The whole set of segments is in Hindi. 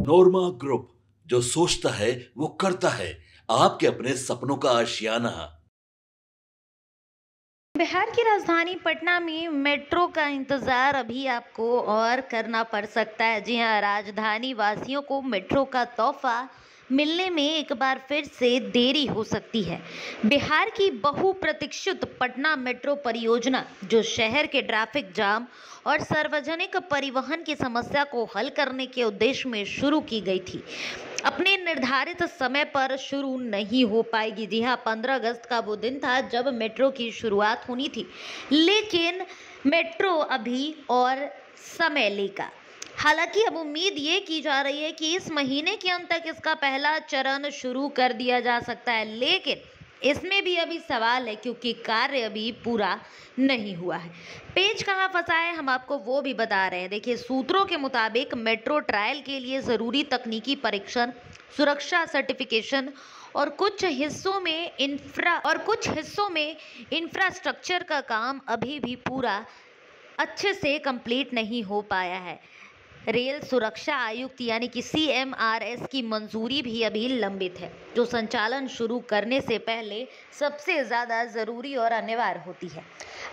नोरमा ग्रुप, जो सोचता है वो करता है। आपके अपने सपनों का आशियाना। बिहार की राजधानी पटना में मेट्रो का इंतजार अभी आपको और करना पड़ सकता है। जी हाँ, राजधानी वासियों को मेट्रो का तोहफा मिलने में एक बार फिर से देरी हो सकती है। बिहार की बहुप्रतीक्षित पटना मेट्रो परियोजना, जो शहर के ट्रैफिक जाम और सार्वजनिक परिवहन की समस्या को हल करने के उद्देश्य में शुरू की गई थी, अपने निर्धारित समय पर शुरू नहीं हो पाएगी। जी हाँ, 15 अगस्त का वो दिन था जब मेट्रो की शुरुआत होनी थी, लेकिन मेट्रो अभी और समय लेगा। हालांकि अब उम्मीद ये की जा रही है कि इस महीने के अंत तक इसका पहला चरण शुरू कर दिया जा सकता है, लेकिन इसमें भी अभी सवाल है क्योंकि कार्य अभी पूरा नहीं हुआ है। पेच कहाँ फंसा है, हम आपको वो भी बता रहे हैं। देखिए, सूत्रों के मुताबिक मेट्रो ट्रायल के लिए ज़रूरी तकनीकी परीक्षण, सुरक्षा सर्टिफिकेशन और कुछ हिस्सों में इंफ्रास्ट्रक्चर का काम अभी भी पूरा अच्छे से कंप्लीट नहीं हो पाया है। रेल सुरक्षा आयुक्त यानी कि CMRS की मंजूरी भी अभी लंबित है, जो संचालन शुरू करने से पहले सबसे ज़्यादा ज़रूरी और अनिवार्य होती है।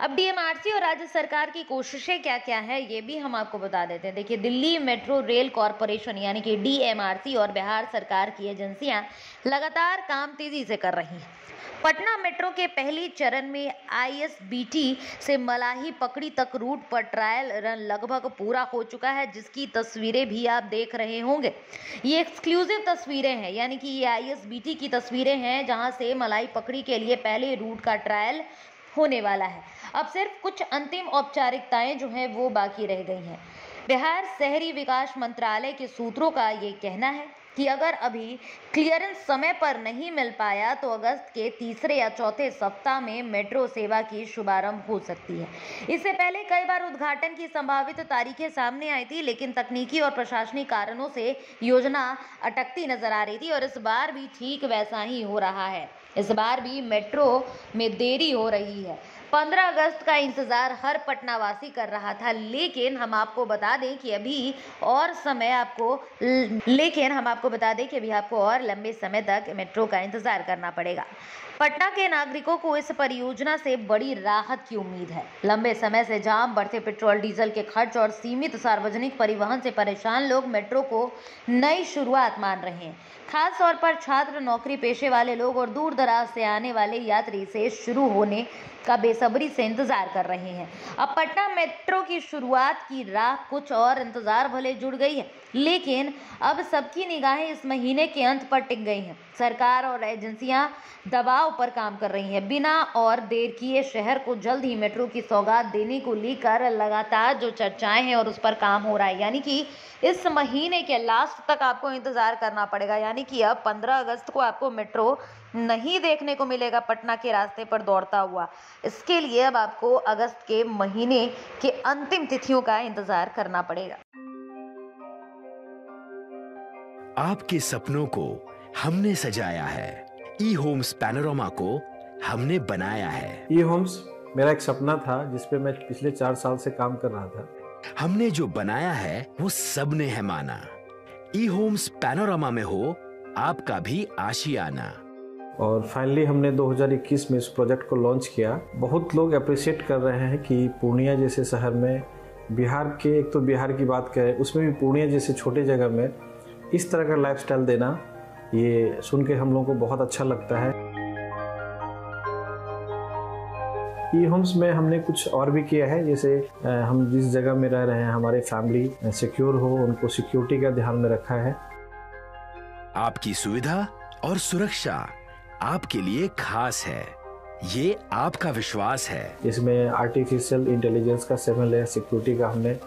अब DMRC और राज्य सरकार की कोशिशें क्या क्या है, ये भी हम आपको बता देते हैं। देखिए, दिल्ली मेट्रो रेल कॉरपोरेशन यानी कि DMRC और बिहार सरकार की एजेंसियां लगातार काम तेजी से कर रही हैं। पटना मेट्रो के पहले चरण में ISBT से मलाही पकड़ी तक रूट पर ट्रायल रन लगभग पूरा हो चुका है, जिसकी तस्वीरें भी आप देख रहे होंगे। ये एक्सक्लूसिव तस्वीरें हैं, यानी कि ये ISBT की तस्वीरें हैं जहां से मलाई पकड़ी के लिए पहले रूट का ट्रायल होने वाला है। अब सिर्फ कुछ अंतिम औपचारिकताएं जो हैं वो बाकी रह गई हैं। बिहार शहरी विकास मंत्रालय के सूत्रों का ये कहना है कि अगर अभी क्लियरेंस समय पर नहीं मिल पाया तो अगस्त के तीसरे या चौथे सप्ताह में मेट्रो सेवा की शुभारंभ हो सकती है। इससे पहले कई बार उद्घाटन की संभावित तारीखें सामने आई थी, लेकिन तकनीकी और प्रशासनिक कारणों से योजना अटकती नजर आ रही थी और इस बार भी ठीक वैसा ही हो रहा है। इस बार भी मेट्रो में देरी हो रही है। 15 अगस्त का इंतजार हर पटनावासी कर रहा था, लेकिन हम आपको बता दें कि अभी आपको और लंबे समय तक मेट्रो का इंतजार करना पड़ेगा। पटना के नागरिकों को इस परियोजना से बड़ी राहत की उम्मीद है। लंबे समय से जाम, बढ़ते पेट्रोल डीजल के खर्च और सीमित सार्वजनिक परिवहन से परेशान लोग मेट्रो को नई शुरुआत मान रहे हैं। खास तौर पर छात्र, नौकरी पेशे वाले लोग और दूर दराज से आने वाले यात्री से शुरू होने का बेसब्री से इंतजार कर रहे हैं। अब पटना मेट्रो की शुरुआत की राह कुछ और इंतजार भले जुड़ गई है, लेकिन अब सबकी निगाहें इस महीने के अंत पर टिक गई हैं। सरकार और एजेंसियां दबाव पर काम कर रही हैं। बिना और देर किए शहर को जल्द ही मेट्रो की सौगात देने को लेकर लगातार जो चर्चाएं हैं और उस पर काम हो रहा है, यानी कि इस महीने के लास्ट तक आपको इंतजार करना पड़ेगा। यानी कि अब 15 अगस्त को आपको मेट्रो नहीं देखने को मिलेगा पटना के रास्ते पर दौड़ता हुआ। इसके लिए अब आपको अगस्त के महीने के अंतिम तिथियों का इंतजार करना पड़ेगा। आपके सपनों को हमने सजाया है, ई होम्स पैनोरमा को हमने बनाया है। ई होम्स मेरा एक सपना था जिस पे मैं पिछले 4 साल से काम कर रहा था। हमने जो बनाया है वो सबने है माना। ई होम्स पैनोरमा में हो आपका भी आशियाना। और फाइनली हमने 2021 में इस प्रोजेक्ट को लॉन्च किया। बहुत लोग अप्रिशिएट कर रहे हैं कि पूर्णिया जैसे शहर में, बिहार के, एक तो बिहार की बात करें उसमें भी पूर्णिया जैसे छोटे जगह में इस तरह का लाइफस्टाइल देना, ये सुन के हम लोगों को बहुत अच्छा लगता है। ई होम्स में हमने कुछ और भी किया है, जैसे हम जिस जगह में रह रहे हैं हमारे फैमिली सिक्योर हो, उनको सिक्योरिटी का ध्यान में रखा है। आपकी सुविधा और सुरक्षा आपके लिए खास है, ये आपका विश्वास है। इसमें आर्टिफिशियल इंटेलिजेंस का 7 लेयर सिक्योरिटी का हमने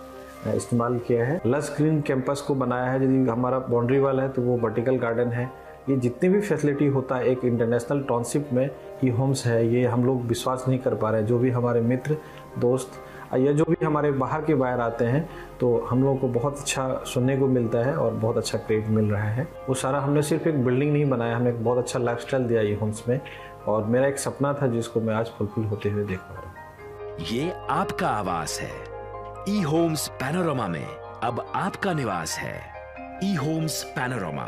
इस्तेमाल किया है। लस ग्रीन कैंपस को बनाया है। यदि हमारा बाउंड्री वाल है तो वो वर्टिकल गार्डन है। ये जितनी भी फैसिलिटी होता है एक इंटरनेशनल टाउनशिप में ई होम्स है, ये हम लोग विश्वास नहीं कर पा रहे हैं। जो भी हमारे मित्र, दोस्त या जो भी हमारे बाहर के बाहर आते हैं तो हम लोगों को बहुत अच्छा सुनने को मिलता है और बहुत अच्छा क्रेडिट मिल रहा है। वो सारा हमने सिर्फ एक बिल्डिंग नहीं बनाया, हमने एक बहुत अच्छा लाइफस्टाइल दिया ई होम्स में, और मेरा एक सपना था जिसको मैं आज फुलफिल होते हुए देख पा रहा हूँ। ये आपका आवास है। ई होम्स पैनोरमा में अब आपका निवास है। E-Homes Panorama,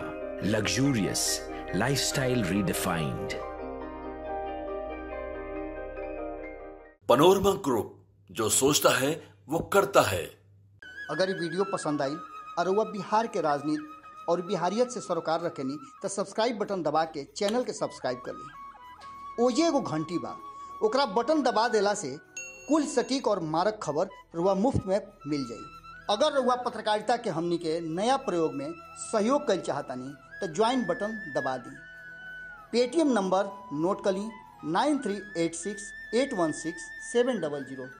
luxurious lifestyle redefined. Panorama group, जो सोचता है वो करता है। अगर ये वीडियो पसंद आई और वह बिहार के राजनीति और बिहारियत से सरोकार रखेनी तो सब्सक्राइब बटन दबा के चैनल के सब्सक्राइब कर ली। ओजे एगो घंटी बा, ओकरा बटन दबा देला से कुल सटीक और मारक खबर रुआ मुफ्त में मिल जाई। अगर रुआ पत्रकारिता के हमनी के नया प्रयोग में सहयोग कर चाहतानी तो ज्वाइन बटन दबा दी। पेटीएम नंबर नोट कर ली 9386816700।